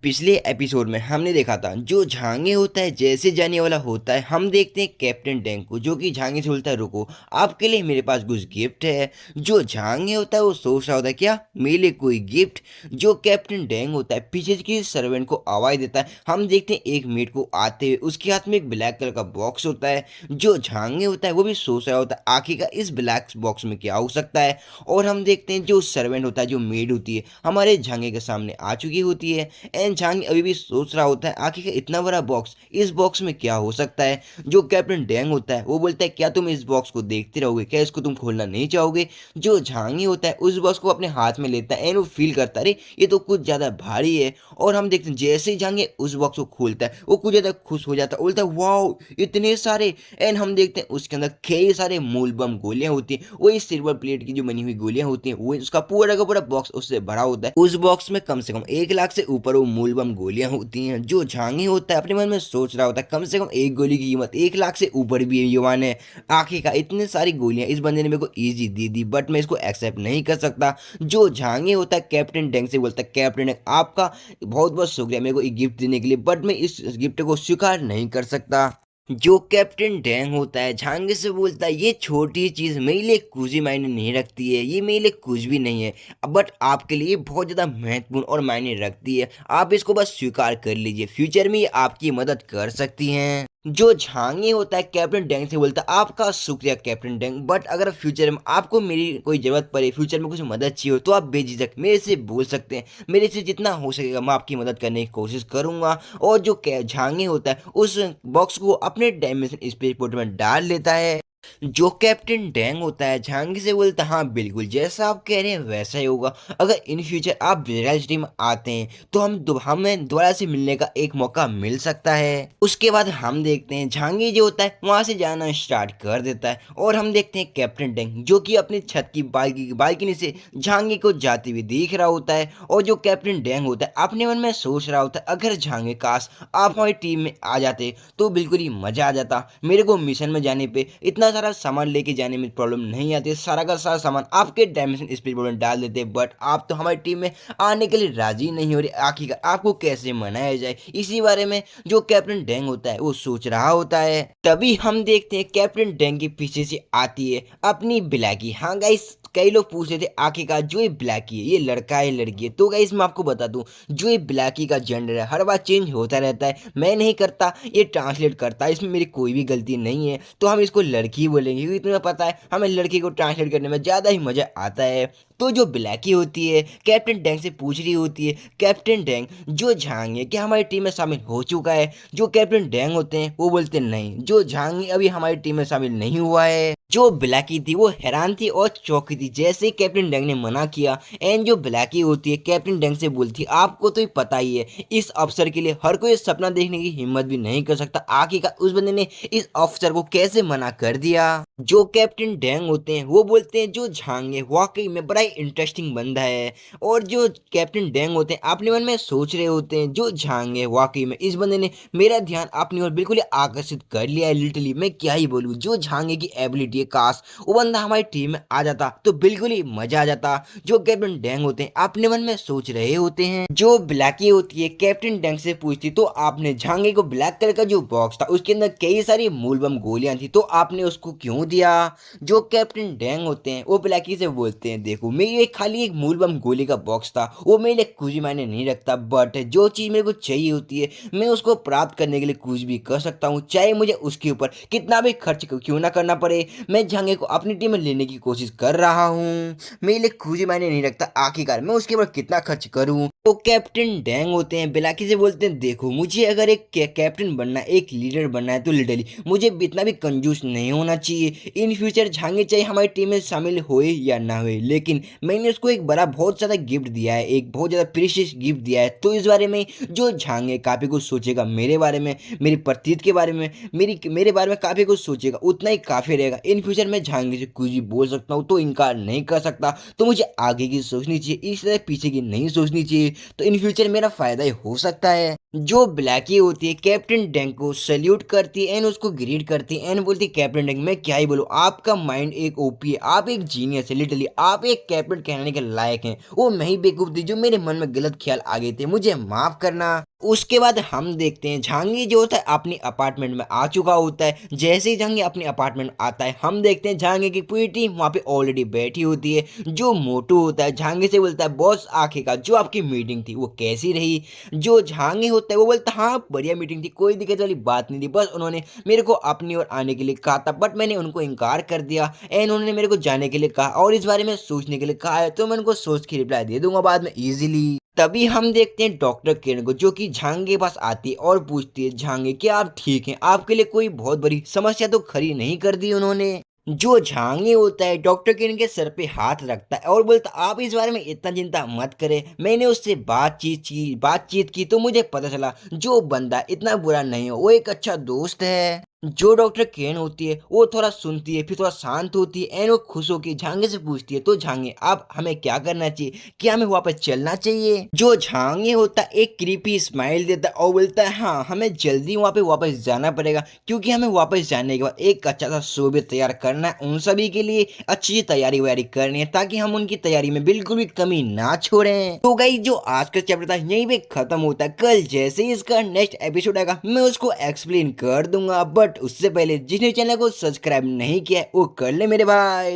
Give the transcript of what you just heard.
पिछले एपिसोड में हमने देखा था जो झांगे होता है जैसे जाने वाला होता है। हम देखते हैं कैप्टन टैंक को जो कि झांगे से बोलता है रुको, आपके लिए मेरे पास कुछ गिफ्ट है। जो झांगे होता है वो सोच रहा होता है क्या मेरे लिए कोई गिफ्ट। जो कैप्टन डैंग होता है पीछे की सर्वेंट को आवाज देता है। हम देखते हैं एक मेट को आते हुए, उसके हाथ में एक ब्लैक कलर का बॉक्स होता है। जो झांगे होता है वो भी सोच रहा होता है आखिर इस ब्लैक बॉक्स में क्या हो सकता है। और हम देखते हैं जो सर्वेंट होता है, जो मेड होती है, हमारे झांगे के सामने आ चुकी होती है। एंड झांग अभी भी सोच रहा होता है आखिर इतना बड़ा बॉक्स, इस बॉक्स में क्या हो सकता है। जो कैप्टन डैंग होता है वो बोलता है क्या तुम इस बॉक्स को देखते रहोगे, क्या इसको तुम खोलना नहीं चाहोगे। जो झांगी होता है उस बॉक्स को अपने हाथ में लेता है एंड वो फील करता है अरे ये तो कुछ ज्यादा भारी है। और हम देखते हैं जैसे ही झांगे उस बॉक्स को खोलता है वो कुछ ज्यादा खुश हो जाता है, बोलता है वाओ इतने सारे। एंड हम देखते हैं उसके अंदर कई सारे मूल बम गोलियां होती हैं, वही सिल्वर प्लेट की जो बनी हुई गोलियां होती हैं, वो उसका पूरा का पूरा बॉक्स उससे भरा होता है। उस बॉक्स में कम से कम 1 लाख से ऊपर वो मूल बम गोलियां होती हैं। जो झांगी होता है अपने मन में सोच रहा होता है कम से कम एक गोली की कीमत 1 लाख से ऊपर भी है युवान है। आखिरकार इतनी सारी गोलियां इस बंदे ने मेरे को इजी दे दी, बट मैं इसको एक्सेप्ट नहीं कर सकता। जो झांगी होता है कैप्टन डैंग से बोलता है कैप्टन डैंग आपका बहुत बहुत शुक्रिया मेरे को एक गिफ्ट देने के लिए, बट मैं इस गिफ्ट को स्वीकार नहीं कर सकता। जो कैप्टन डैंग होता है झांगे से बोलता है ये छोटी चीज मेरे लिए कुछ भी मायने नहीं रखती है, ये मेरे लिए कुछ भी नहीं है, बट आपके लिए बहुत ज्यादा महत्वपूर्ण और मायने रखती है। आप इसको बस स्वीकार कर लीजिए, फ्यूचर में ये आपकी मदद कर सकती हैं। जो झांगे होता है कैप्टन डैंग से बोलता है आपका शुक्रिया कैप्टन डैंग, बट अगर फ्यूचर में आपको मेरी कोई जरूरत पड़े, फ्यूचर में कुछ मदद चाहिए हो तो आप बेझिझक मेरे से बोल सकते हैं। मेरे से जितना हो सकेगा मैं आपकी मदद करने की कोशिश करूंगा। और जो झांगे होता है उस बॉक्स को अपने डायमेंशन स्पेस पोर्ट में डाल लेता है। जो कैप्टन डैंग होता है झांगी से बोलता है हाँ बिल्कुल जैसा आप कह रहे हैं वैसा ही होगा। अगर इन फ्यूचर आप रियलिटी में आते हैं तो हमें दोबारा से मिलने का एक मौका मिल सकता है। उसके बाद हम देखते हैं झांगी जो होता है वहां से जाना स्टार्ट कर देता है। और हम देखते हैं कैप्टन डैंग जो कि अपनी छत की बालकनी से झांगी को जाते हुए देख रहा होता है। और जो कैप्टन डैंग होता है अपने मन में सोच रहा होता है अगर झांगी काश आप हमारी टीम में आ जाते तो बिल्कुल ही मजा आ जाता। मेरे को मिशन में जाने पे इतना सारा सामान लेके जाने में प्रॉब्लम नहीं आती, सारा का सारा सामान आपके डायमेंशन स्पेस में डाल देते, बट आप तो हमारी टीम में आने के लिए राजी नहीं हो रहे। आखिरकार आपको कैसे मनाया जाए, इसी बारे में जो कैप्टन डैंग होता है वो सोच रहा होता है। तभी हम देखते हैं कैप्टन डैंग के पीछे से आती है अपनी ब्लैकी। हाँ गाइस, कई लोग पूछ रहे थे आखिरकार जो ये ब्लैकी है ये लड़का है लड़की है, तो गाइस मैं आपको बता दूं जो ये ब्लैकी का जेंडर है हर बार चेंज होता रहता है, मैं नहीं करता, ये ट्रांसलेट करता है, इसमें मेरी कोई भी गलती नहीं है, तो हम इसको लड़की बोलेंगे क्योंकि तुम्हें पता है हमें लड़की को ट्रांसलेट करने में ज़्यादा ही मज़ा आता है। तो जो ब्लैकी होती है कैप्टन डैंग से पूछ रही होती है कैप्टन डैंग जो झांग है क्या हमारी टीम में शामिल हो चुका है। जो कैप्टन डैंग होते हैं वो बोलते हैं नहीं, जो झांग अभी हमारी टीम में शामिल नहीं हुआ है। जो ब्लैकी थी वो हैरान थी और चौंकी थी जैसे ही कैप्टन डैंग ने मना किया। एंड जो ब्लैकी होती है कैप्टन डैंग से बोलती है आपको तो ही पता ही है इस अफसर के लिए हर कोई सपना देखने की हिम्मत भी नहीं कर सकता, आखिरकार उस बंदे ने इस अफसर को कैसे मना कर दिया। जो कैप्टन डैंग होते हैं वो बोलते हैं जो झांग है वाकई में बड़ा ही इंटरेस्टिंग बंदा है। और जो कैप्टन डैंग होते हैं अपने मन में सोच रहे होते हैं जो झांग है वाकई में इस बंदे ने मेरा ध्यान अपनी ओर बिल्कुल ही आकर्षित कर लिया है। लिटरली मैं क्या ही बोलूं, जो झांगे की एबिलिटी है काश वो बंदा हमारी टीम में आ जाता तो बिल्कुल ही मजा आ जाता। जो कैप्टन डैंग होते हैं अपने मन में सोच रहे होते हैं। जो ब्लैकी होती है कैप्टन डैंग से पूछती तो आपने झांगे को ब्लैक कलर का जो बॉक्स था उसके अंदर कई सारी मूल बम गोलियां थी तो आपने उसको क्यों दिया। जो कैप्टन डैंग होते हैं वो ब्लैकी से बोलते हैं देखो मेरे खाली एक मूल बम गोली का बॉक्स था, वो मेरे लिए कुछ मायने नहीं रखता, बट जो चीज मेरे को चाहिए होती है मैं उसको प्राप्त करने के लिए कुछ भी कर सकता हूँ, चाहे मुझे उसके ऊपर कितना भी खर्च क्यों ना करना पड़े। मैं झांगे को अपनी टीम में लेने की कोशिश कर रहा हूँ, मेरे लिए कुछ मायने नहीं रखता आखिरकार मैं उसके ऊपर कितना खर्च करूँ। तो कैप्टन डैंग होते हैं ब्लैकी से बोलते हैं देखो मुझे अगर एक कैप्टन बनना है, एक लीडर बनना है तो लिटरली मुझे इतना भी कंजूस नहीं होना चाहिए। इन फ्यूचर झांगे चाहे हमारी टीम में शामिल होए या ना होए, लेकिन मैंने उसको एक बड़ा बहुत ज़्यादा गिफ्ट दिया है, एक बहुत ज़्यादा प्रीशियस गिफ्ट दिया है, तो इस बारे में जो झांगे काफ़ी कुछ सोचेगा मेरे बारे में, मेरी प्रतीत के बारे में, मेरे बारे में काफ़ी कुछ सोचेगा उतना ही काफ़ी रहेगा। इन फ्यूचर मैं झांगे से कुछ भी बोल सकता हूँ तो इनकार नहीं कर सकता, तो मुझे आगे की सोचनी चाहिए, इस तरह पीछे की नहीं सोचनी चाहिए, तो इन फ्यूचर मेरा फ़ायदा ही हो सकता है। जो ब्लैकी होती है कैप्टन डैंग को सल्यूट करती है एंड उसको ग्रीट करती है एंड बोलती है कैप्टन डैंग मैं क्या ही बोलूं, आपका माइंड एक ओपी है, आप एक जीनियस है, लिटरली आप एक कैप्टन कहने के लायक हैं। वो मैं ही बेवकूफ थी जो मेरे मन में गलत ख्याल आ गए थे, मुझे माफ करना। उसके बाद हम देखते हैं झांगी जो होता है अपनी अपार्टमेंट में आ चुका होता है। जैसे ही झांगी अपने अपार्टमेंट आता है हम देखते हैं झांगी की पूरी टीम वहां पे ऑलरेडी बैठी होती है। जो मोटू होता है झांगी से बोलता है बॉस आखिरकार जो आपकी मीटिंग थी वो कैसी रही। जो झांगी होता है वो बोलता है हाँ बढ़िया मीटिंग थी, कोई दिक्कत वाली बात नहीं थी, बस उन्होंने मेरे को अपनी ओर आने के लिए कहा था बट मैंने उनको इनकार कर दिया एंड उन्होंने मेरे को जाने के लिए कहा और इस बारे में सोचने के लिए कहा है, तो मैं उनको सोच के रिप्लाई दे दूंगा बाद में इजीली। तभी हम देखते हैं डॉक्टर किरण को जो कि झांग के पास आती है और पूछती है झांगे क्या आप ठीक हैं, आपके लिए कोई बहुत बड़ी समस्या तो खड़ी नहीं कर दी उन्होंने। जो झांगे होता है डॉक्टर किरण के सर पे हाथ रखता है और बोलता आप इस बारे में इतना चिंता मत करें, मैंने उससे बातचीत की तो मुझे पता चला जो बंदा इतना बुरा नहीं हो, वो एक अच्छा दोस्त है। जो डॉक्टर केन होती है वो थोड़ा सुनती है फिर थोड़ा शांत होती है एंड वो खुश होकर झांगे से पूछती है तो झांगे अब हमें क्या करना चाहिए, क्या हमें वापस चलना चाहिए। जो झांगे होता है एक क्रीपी स्माइल देता है और बोलता है हाँ हमें जल्दी वहां पे वापस जाना पड़ेगा क्योंकि हमें वापस जाने के बाद एक अच्छा सा शो भी तैयार करना है, उन सभी के लिए अच्छी तैयारी वैयारी करनी है ताकि हम उनकी तैयारी में बिल्कुल भी कमी ना छोड़ें। तो गाइस जो आज का चैप्टर था यहीं पे खत्म होता है, कल जैसे ही इसका नेक्स्ट एपिसोड आएगा मैं उसको एक्सप्लेन कर दूंगा, बट उससे पहले जिसने चैनल को सब्सक्राइब नहीं किया है वो कर ले मेरे भाई।